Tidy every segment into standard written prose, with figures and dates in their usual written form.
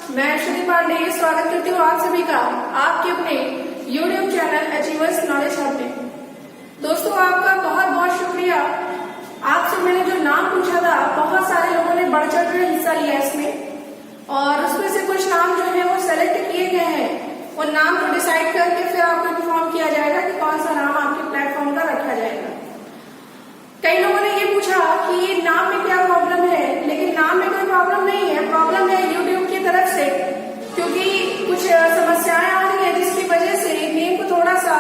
मैं श्रुति पांडे स्वागत करती हूँ आप सभी का आपके अपने YouTube channel achievers knowledge hub में। दोस्तों, आपका बहुत बहुत शुक्रिया। आपसे मैंने जो नाम पूछा था, बहुत सारे लोगों ने बढ़ चढ़ कर हिस्सा लिया इसमें, और उसमें से कुछ नाम जो है वो सेलेक्ट किए गए हैं। वो नाम को डिसाइड करके फिर आपको इन्फॉर्म किया जाएगा कि कौन सा नाम आपके प्लेटफॉर्म का रखा जाएगा। कई लोगों ने ये पूछा कि ये नाम में क्या प्रॉब्लम है, लेकिन नाम में कोई प्रॉब्लम नहीं है। प्रॉब्लम है यूट्यूब की तरफ से, क्योंकि कुछ समस्याएं आ रही है जिसकी वजह से नेम को थोड़ा सा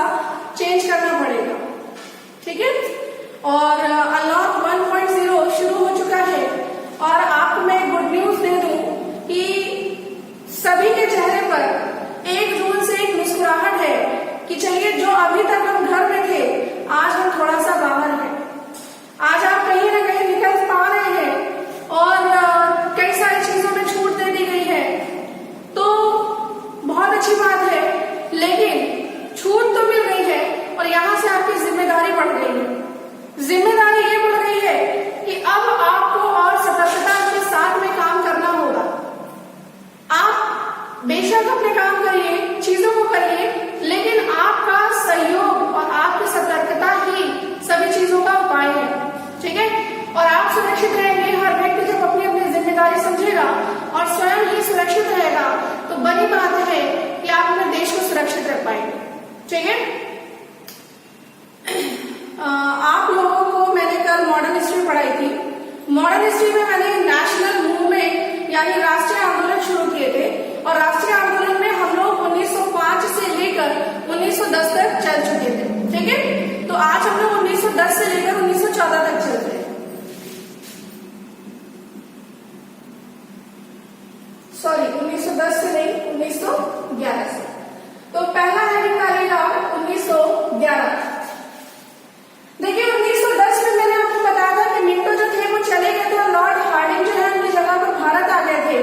चेंज करना पड़ेगा। ठीक है, और अनलॉक 1.0 शुरू हो चुका है, और आपको मैं गुड न्यूज दे दूं कि सभी के चेहरे पर 1 जून से एक मुस्कुराहट है कि चलिए, जो अभी तक हम घर में थे, आज हम थोड़ा सा बाहर हैं। आज आप कहीं ना कहीं निकल पा रहे हैं और कई सारी चीजों में छूट दे दी गई है, तो बहुत अच्छी बात है। लेकिन छूट तो मिल गई है और यहाँ से आपकी जिम्मेदारी बढ़ गई है। जिम्मेदारी ये बढ़ गई है कि अब आपको और सतर्कता के साथ में काम करना होगा। आप बेशक अपने काम करिए, चीजों को करिए, लेकिन आपका सहयोग और आपकी सतर्कता ही सभी चीजों का उपाय है। ठीक है, और आप सुरक्षित रहेंगे। हर व्यक्ति जब अपनी अपनी जिम्मेदारी समझेगा और स्वयं ही सुरक्षित रहेगा, तो बड़ी बात है कि आप अपने देश को सुरक्षित रख पाएंगे। ठीक है, आप लोगों को मैंने कल मॉडर्न हिस्ट्री पढ़ाई थी। मॉडर्न हिस्ट्री में मैंने नेशनल मूवमेंट यानी राष्ट्रीय आंदोलन शुरू किए थे, और राष्ट्रीय आंदोलन में हम लोग 1905 से लेकर 1910 तक चल चुके थे। ठीक है, तो आज हम लोग 1910 से लेकर 1914 तक चल रहे हैं। सॉरी, 1910 से नहीं, 1911 से। तो पहला हेडिंग डालेगा 1911। देखिए, 1910 में मैंने आपको बताया था कि मिंटो जो थे वो चले गए थे और लॉर्ड हार्डिंग जो है उनकी जगह पर भारत आ गए थे।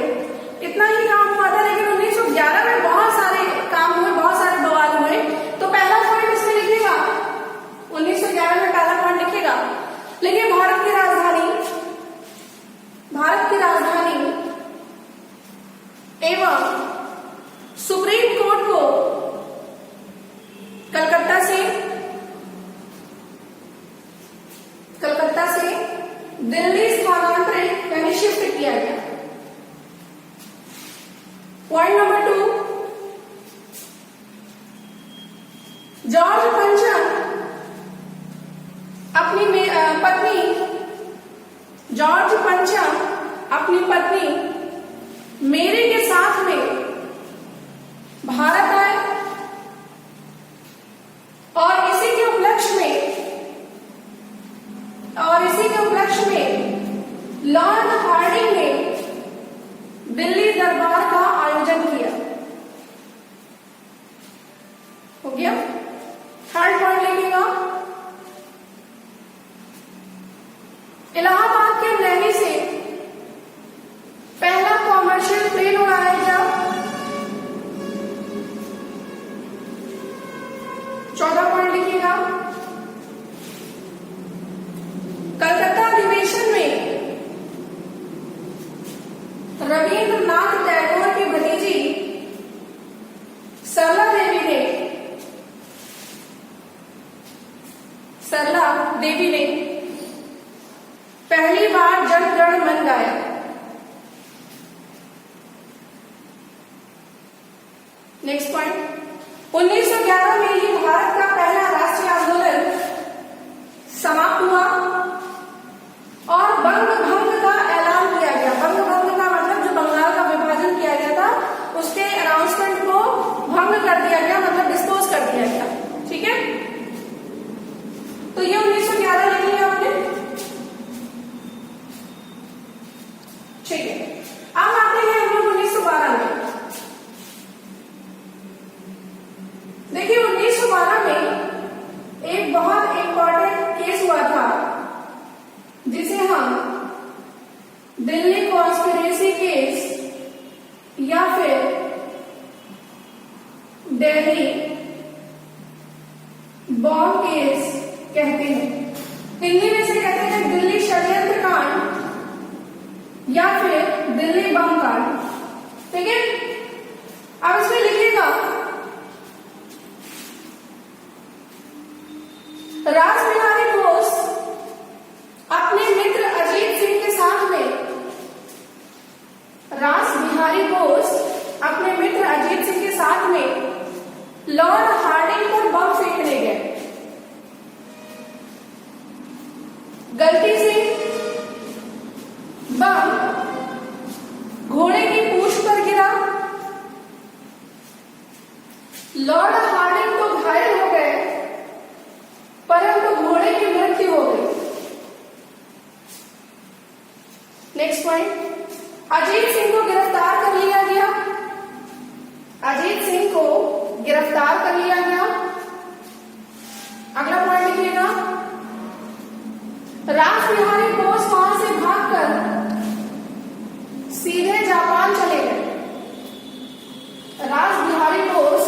इतना ही काम हुआ था, लेकिन 1911 में बहुत सारे काम हुए, बहुत सारे बवाल हुए। तो पहला पॉइंट इसमें लिखिएगा, 1911 में पहला पॉइंट लिखिएगा। लेकिन भारत की राजधानी एवं सुप्रीम कोर्ट को कलकत्ता से दिल्ली स्थानांतरित यानी शिफ्ट किया गया। पॉइंट नंबर 2, जॉर्ज पंचम अपनी पत्नी मेरी के साथ में भारत आए, और इसी के उपलक्ष्य में लॉर्ड हार्डिंग ने दिल्ली दरबार का आयोजन किया। हो गया। थर्ड पॉइंट लिखिएगा, इलाहाबाद के नैनी से पहला कॉमर्शियल प्लेन उड़ाया गया। 14 पॉइंट लिखिएगा, कलकत्ता अधिवेशन में रविंद्रनाथ टैगोर की भतीजी सरला देवी ने पहली बार जन गण मन गाया। नेक्स्ट पॉइंट, 1911 में ही भारत का पहला राष्ट्रीय आंदोलन समाप्त हुआ और बंग भंग का ऐलान किया गया। बंग भंग का मतलब जो बंगाल का विभाजन किया गया था, उसके अनाउंसमेंट को भंग कर दिया गया, मतलब डिस्पोज कर दिया गया। ठीक है, तो ये 1911 लिख लिया आपने। ठीक है, अब आते हैं हम लोग 1912 में। देखिए, 1912 में एक बहुत इंपॉर्टेंट केस हुआ था, जिसे हम दिल्ली कॉन्स्पिरेसी केस या फिर दिल्ली बॉम्ब केस कहते हैं। हिंदी में से कहते हैं दिल्ली षड्यंत्र कांड या फिर दिल्ली बम कांड। ठीक है। अब इसमें लिखिएगा रासबिहारी बोस अपने मित्र अजीत सिंह के साथ में, रासबिहारी बोस अपने मित्र अजीत सिंह के साथ में लॉर्ड हार्डिंग पर बम फेंकने गए। गलती से बम घोड़े की पूंछ पर गिरा। लॉर्ड हार्डिंग तो घायल हो गए, परंतु घोड़े की मृत्यु हो गई। नेक्स्ट पॉइंट, अजीत सिंह को गिरफ्तार कर लिया गया। अजीत सिंह को गिरफ्तार कर लिया गया। अगला पॉइंट लिखिएगा, रासबिहारी बोस वहां से भागकर सीधे जापान चले गए। रासबिहारी बोस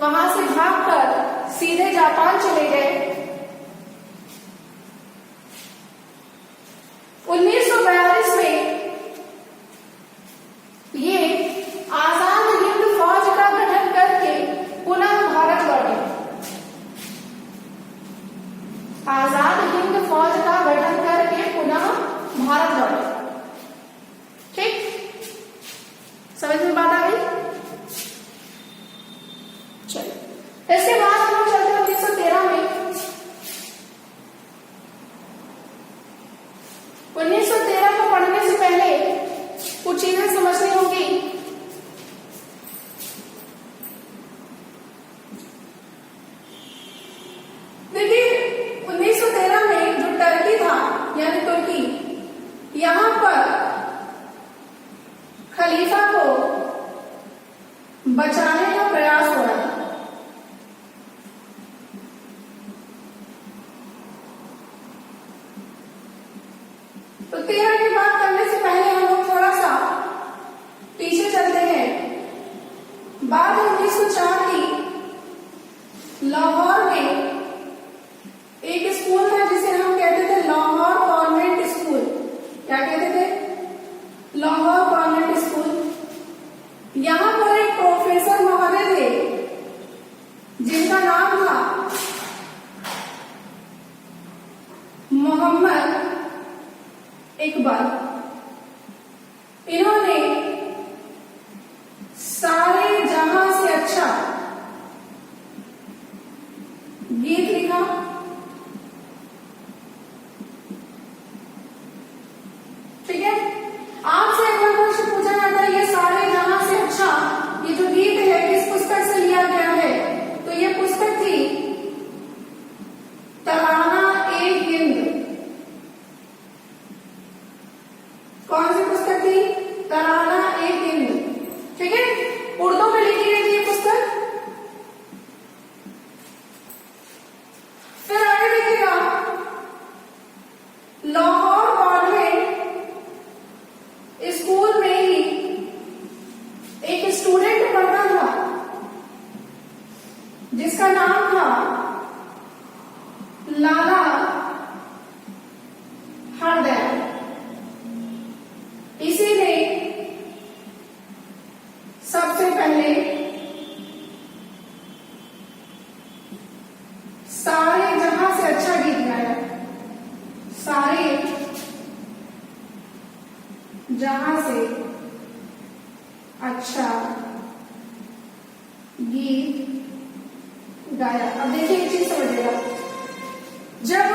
वहां से भागकर सीधे जापान चले गए। 1942 में ये आजाद हिंद फौज का गठन करके पुनः भारत लौटे। आजाद हिंद फौज का गठन करके पुनः भारत लौटे। ठीक, समझ में बात आ गई? चलिए, इसके बाद हम लोग चलते हैं 1913 में। 1913 को पढ़ने से पहले कुछ चीजें समझनी होगी। देखिए, 1913 में जो टर्की था यानी तुर्की, यहां पर खलीफा को बचाने का प्रयास हो रहा था। तो 13 की बात करने से पहले हम लोग थोड़ा सा पीछे चलते हैं। बाद 1904 की लाहौर में एक स्कूल था जिसे हम कहते थे लाहौर कॉन्वेंट स्कूल। क्या कहते थे? Lahore convent school. यहां पर एक प्रोफेसर महोदय थे जिनका नाम था मोहम्मद इकबाल। इन्होंने सारे जहां से अच्छा गीत लिखा। ठीक है, आपसे एक बार क्वेश्चन पूछा जाता है, ये सारे जहां से अच्छा ये जो गीत है किस पुस्तक से लिया गया है? तो ये पुस्तक थी तराना-ए-हिंद। कौन सी पुस्तक थी? तराना-ए-हिंद। ठीक है, उर्दू में लिखी गई थी ये पुस्तक। फिर आगे देखिएगा, लाहौर कॉन्वेंट स्कूल में ही एक स्टूडेंट पढ़ता था जिसका नाम था लाला हरदयाल। इसी ने सबसे पहले सारे जहां से अच्छा गीत गाया। सारे जहां से अच्छा गीत गाया। अब देखिए एक चीज समझिएगा, जब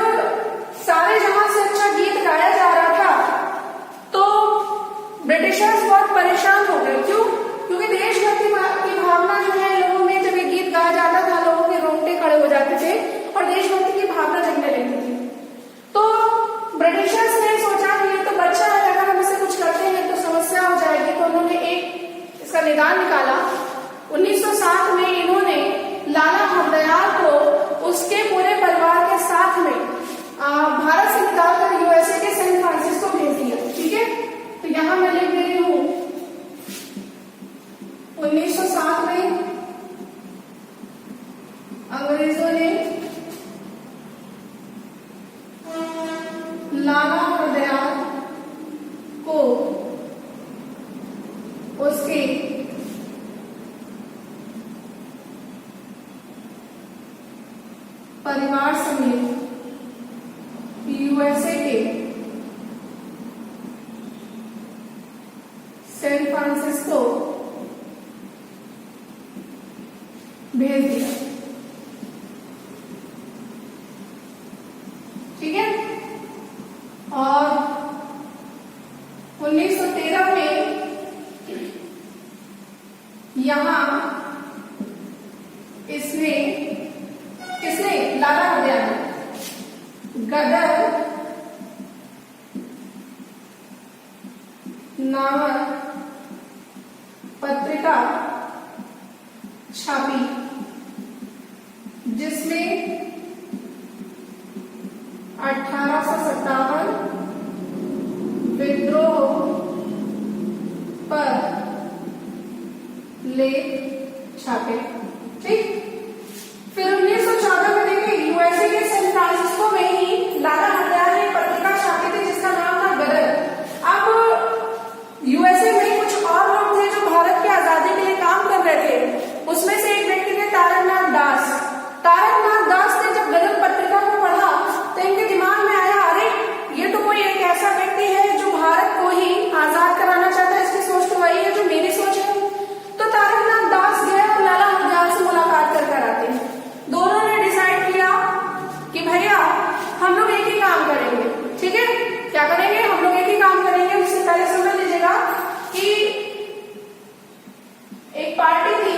सारे जहां से अच्छा गीत गाया जा रहा था तो ब्रिटिशर्स बहुत परेशान हो गए। क्यों? क्योंकि देशभक्ति की भावना जो है लोगों में, जब ये गीत गाया जाता था लोगों के रोंगटे खड़े हो जाते थे और देशभक्ति की भावना जगने लगती थी। तो ब्रिटिशर्स ने सोचा कि ये तो बच्चा है, अगर हम इसे कुछ करते हैं तो समस्या हो जाएगी। तो उन्होंने एक इसका निदान निकाला। 1907 में इन्होंने लाला हरदयाल को उसके पूरे परिवार के साथ में भारत से निकालकर यूएसए के सैन फ्रांसिस्को भेज दिया। ठीक है, तो यहां मैं लिख दे रही हूं 1907 में अंग्रेजों ने लाला हरदयाल को उसके परिवार समेत यूएसए के सैन फ्रांसिस्को भेज दिया। ठीक है। और 1913 में यहां किसने लाला हरदयाल गदर नामक पत्रिका छापी, जिसमें 1857 विद्रोह पर लेख छापे। ठीक। फिर 1914 में देखिए यूएसए के सैन फ्रांसिस्को में ही लाला हरदयाल ने पत्रिका छापी थी जिसका नाम था गदर। अब यूएसए में कुछ और लोग थे जो भारत की आजादी के लिए काम कर रहे थे। उसमें से एक व्यक्ति थे तारकनाथ दास। तारकनाथ दास ने जब गदर पत्रिका को पढ़ा तो इनके दिमाग में आया, अरे ये तो कोई एक ऐसा व्यक्ति है जो भारत को ही आजाद कराना चाहता है। इसकी सोच तो वही है जो मेरी सोच है। तो तारकनाथ दास गए और लाला हरदयाल से मुलाकात कर आते हैं। दोनों ने डिसाइड किया कि भैया हम लोग एक ही काम करेंगे। ठीक है। क्या करेंगे? हम लोग एक ही काम करेंगे। उससे पहले समझ लीजिएगा कि एक पार्टी थी,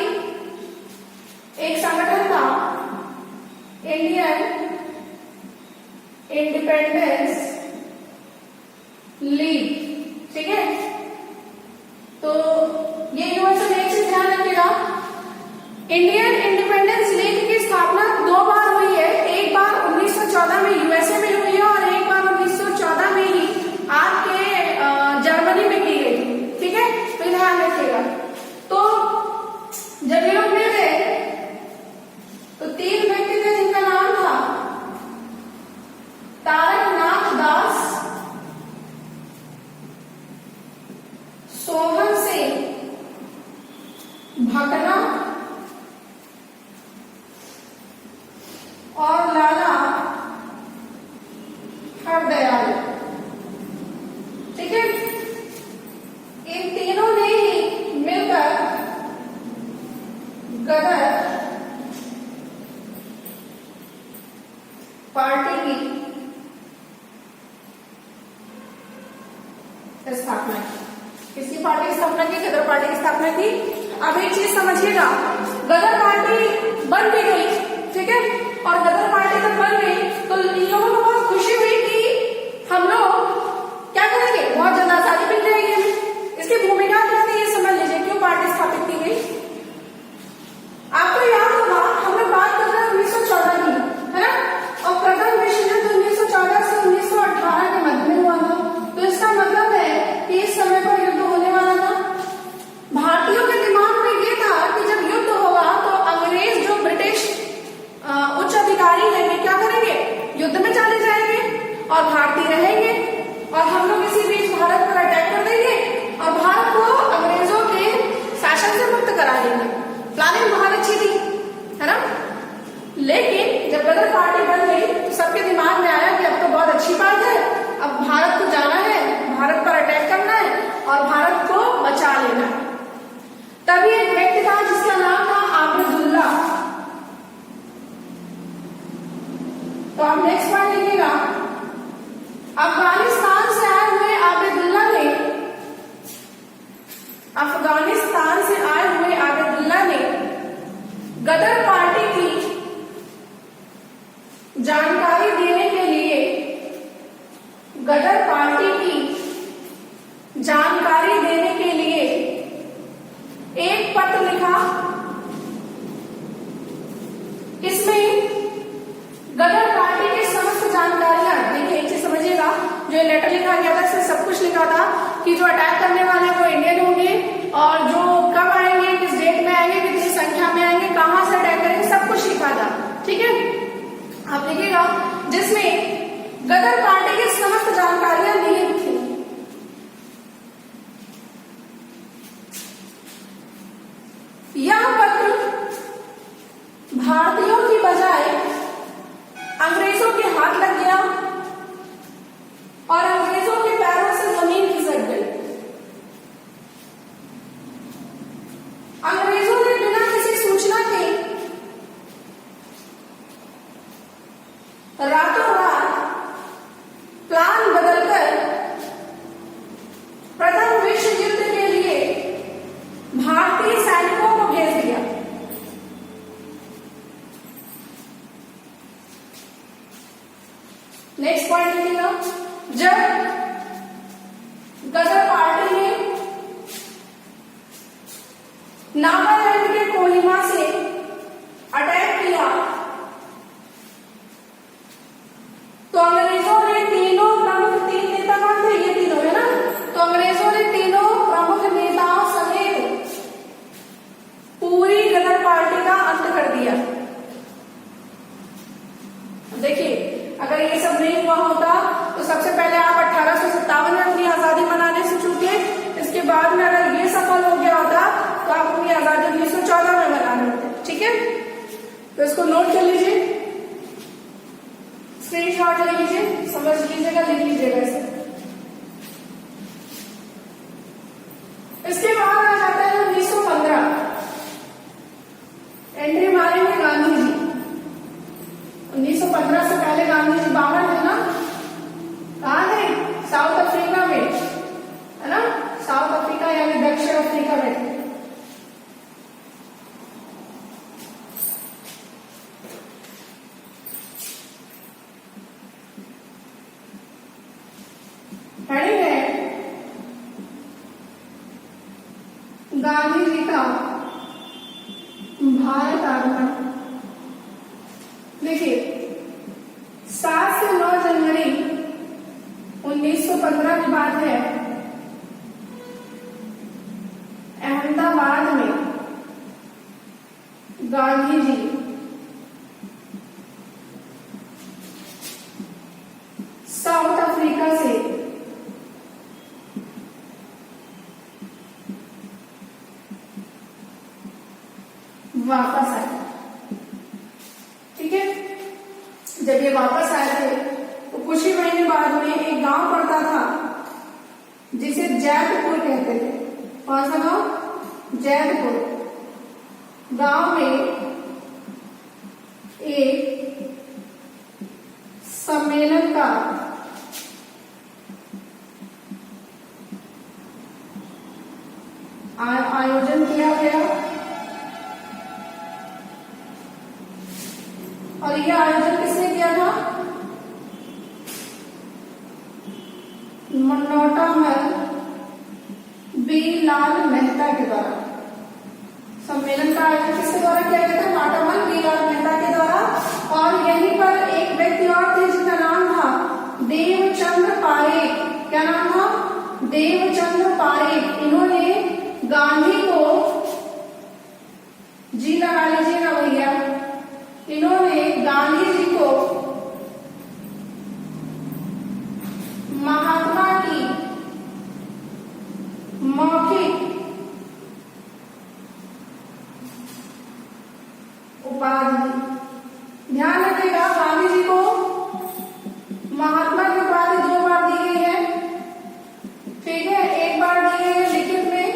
एक संगठन था, इंडियन इंडिपेंडेंस लीग। ठीक है। तो ये यूएसए में एक चीज ध्यान रखिएगा, इंडियन इंडिपेंडेंस लीग की स्थापना 2 बार हुई है। एक बार 1914 में यूएसए में हुई है और एक बार 1914 में ही आज के जर्मनी में की गई थी। ठीक है। तो ध्यान रखिएगा। तो जब ये लोग मिल गए तो 3 व्यक्ति थे जिनका नाम था तारकनाथ दास, सोहन सिंह भकना और लाला हरदयाल। ठीक है। इन तीनों ने ही मिलकर गदर पार्टी की स्थापना की। किसकी पार्टी की स्थापना की? गदर पार्टी की स्थापना की। अब एक चीज समझिएगा, गदर पार्टी बन भी गई। ठीक है। और गदर पार्टी जब बन गई तो इन लोगों को बहुत खुशी हुई कि हम लोग क्या करेंगे, बहुत ज्यादा आजादी मिल जाएगी हमें। इसकी भूमिका क्या थी ये समझ लीजिए, क्यों पार्टी स्थापित की गई। आपको याद होगा हम लोग बात कर रहे हैं 1914 की, है ना। और प्रथम विश्व युद्ध 1914 से 1918 के मध्य में हुआ था। तो इसका मतलब है कि इस समय पर युद्ध होने वाला था। भारतीयों के दिमाग में ये था कि जब युद्ध होगा तो अंग्रेज जो ब्रिटिश उच्च अधिकारी है वे क्या करेंगे, युद्ध में चले जाएंगे और भारतीय रहेंगे और हम लोग इसी बीच भारत पर अटैक कर देंगे और भारत को अंग्रेजों के शासन से मुक्त करा देंगे। प्लानिंग बहुत अच्छी थी, है ना। लेकिन जब गदर पार्टी बन गई तो सबके दिमाग में आया कि अब तो बहुत अच्छी बात है, अब भारत को जाना है, भारत पर अटैक करना है और भारत को बचा लेना है। तभी एक व्यक्ति था जिसका नाम था आबिदुल्ला। तो आप नेक्स्ट पॉइंट लिखिएगा, अफगानिस्तान से आए हुए आबिदुल्ला ने गदर पार्टी की जानकारी देने के लिए एक पत्र लिखा। इसमें गदर पार्टी की समस्त जानकारियां, देखिए एक चीज समझिएगा, जो लेटर लिखा गया था इसमें सब कुछ लिखा था कि जो अटैक करने वाले वो इंडियन होंगे और जो कब आएंगे, किस डेट में आएंगे, कितनी संख्या में आएंगे, कहां से अटैक करेंगे, सब कुछ लिखा था। ठीक है, आप देखिएगा, जिसमें गदर पार्टी की समस्त जानकारियां निहित थी। यह पत्र भारतीयों की बजाय दिया जब गदर पार्टी ने नागालैंड के कोहिमा से अटैक किया तो अंग्रेजों ने तीनों प्रमुख, तीन नेता कौन थे, ये तीनों है ना, तो अंग्रेजों ने तीनों प्रमुख नेताओं समेत पूरी गदर पार्टी का अंत कर दिया। देखिए अगर ये सब नहीं हुआ होता तो सबसे पहले आप 1857 में अपनी आजादी मनाने से चूके, इसके बाद में अगर ये सफल हो गया होता तो आप अपनी आजादी 1914 में मनाने होते। ठीक है, तो इसको नोट कर लीजिए, स्क्रीनशॉट ले लीजिए, समझ लीजिएगा, लिख लीजिएगा इसे। इसके बाद आ जाता है 1915, एंट्री मारेंगे गांधी जी। 1915 से पहले गांधी जी बाहर थे ना, कहाँ थे, साउथ अफ्रीका में, है ना, साउथ अफ्रीका यानी दक्षिण अफ्रीका में थे। हेडिंग है गांधी जी का भारत आगमन। देखिए 7 से 9 जनवरी 1915 की बात है, अहमदाबाद में गांधी जी साउथ अफ्रीका से वापस आए। ठीक है, जब ये वापस आए थे तो कुछ ही महीने बाद में एक गांव पड़ता था जिसे जैदपुर कहते थे। कौन सा गांव, जैदपुर। गांव में एक सम्मेलन का आयोजन किया गया और यह आयोजन किसने किया था, नौटामल बी लाल मेहता के द्वारा। सम्मेलन का आयोजन किसके द्वारा किया गया था, नौटामल बी लाल मेहता के द्वारा। और यहीं पर एक व्यक्ति और थे जिसका नाम था देवचंद्र पारेख। क्या नाम था, देवचंद्र पारेख। इन्होंने गांधी को, जी लगा लीजिएगा भैया, इन्होंने गांधी जी को महात्मा की मौखिक उपाधि, ध्यान रखिएगा, गांधी जी को महात्मा की उपाधि 2 बार दी गई है। ठीक है, एक बार दी गई है लिखित में,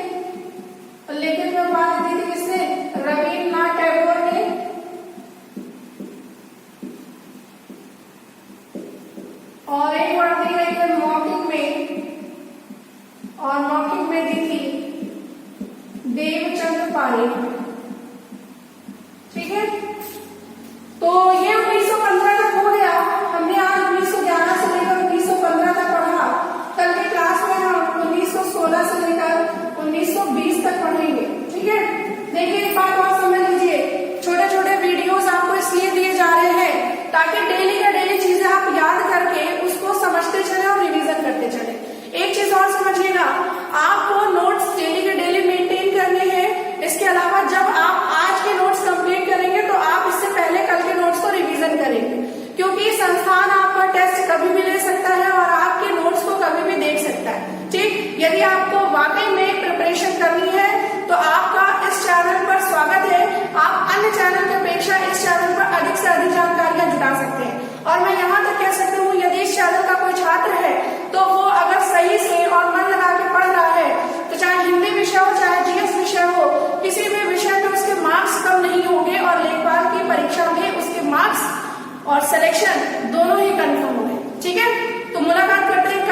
और लिखित में उपाधि दी थी किसने, रविन्द्रनाथ टैगोर ने। और एक बार दी गई है मौखिक में, और मौखिक में दी थी देवचंद्र पारेख। ठीक है, तो ये 1915 तक हो गया। हमने आज 1911 से लेकर 1915 तक पढ़ा। कल के क्लास में हम 1916 से लेकर 1920 तक पढ़ेंगे। ठीक है, देखिए एक बात और समझ लीजिए, छोटे छोटे वीडियोस आपको इसलिए दिए जा रहे हैं ताकि डेली का डेली चीजें आप याद करके उसको समझते चले और रिवीजन करते चले। एक चीज और समझिएगा, आपको नोट्स डेली के डेली मेंटेन करने हैं। इसके अलावा जब आप आज के नोट्स कंप्लीट करेंगे तो आप इससे पहले कल के नोट्स को रिवीजन करेंगे, क्योंकि संस्थान आपका टेस्ट कभी भी ले सकता है और आपके नोट्स को कभी भी देख सकता है। ठीक, यदि आपको वाकई में प्रिपरेशन करनी है तो आपका इस चैनल पर स्वागत है। आप अन्य चैनल की अपेक्षा इस चैनल पर अधिक से अधिक जानकारियां जुटा सकते हैं। और मैं यहाँ तक कह सकती हूँ, यदि इस चैनल का कोई छात्र है तो वो अगर सही से और मन लगा के पढ़ रहा है तो चाहे हिंदी विषय हो चाहे जीएस विषय हो, किसी भी विषय में उसके मार्क्स कम नहीं होंगे और लेखपाल की परीक्षा में उसके मार्क्स और सिलेक्शन दोनों ही कंफर्म होंगे। ठीक है, तो मुलाकात करते हैं